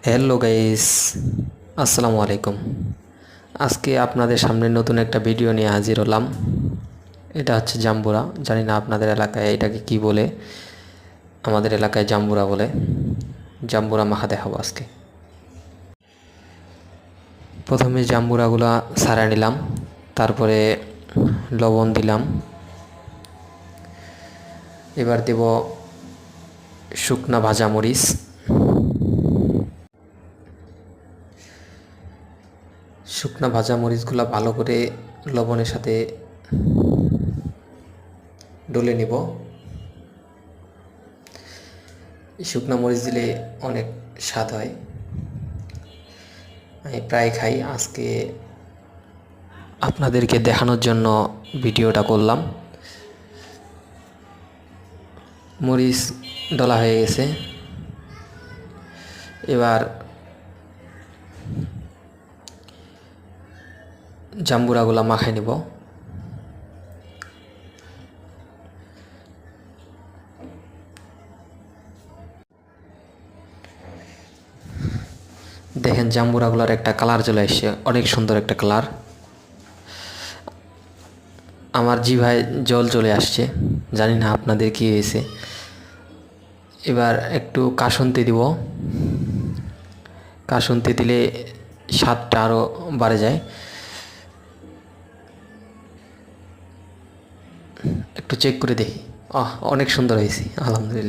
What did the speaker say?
Hello guys, আসসালামু আলাইকুম। আজকে আপনাদের সামনে নতুন একটা ভিডিও নিয়ে হাজির হলাম। এটা হচ্ছে জাম্বুরা। জানি না আপনাদের এলাকায় এটাকে কি বলে। আমাদের এলাকায় জাম্বুরা বলে। জাম্বুরা মাখা দেখাবো আজকে। প্রথমে জাম্বুরাগুলা ছাড়াই নিলাম, তারপরে লবণ দিলাম। এবার দেব শুকনা ভাজা মরিচ। শুকনা ভাজা মরিচগুলো ভালো করে লবণের সাথে ডলে নেব। শুকনা মরিচ দিলে অনেক স্বাদ হয়। আমি প্রায় খাই, আজকে আপনাদেরকে দেখানোর জন্য ভিডিওটা করলাম। মরিচ ডলা হয়ে গেছে, এবার জাম্বুরাগুলা মাখাই নেব। দেখেন জাম্বুরাগুলার একটা কালার চলে আসছে, অনেক সুন্দর একটা কালার। আমার জিভায় জল চলে আসছে, জানি না আপনাদের কী হয়েছে। এবার একটু কাসুন্দি দিব। কাসুন্দি দিলে স্বাদটা আরও বাড়ে যায়। একটু চেক করে দেখি। অনেক সুন্দর হয়েছে, আলহামদুলিল্লাহ।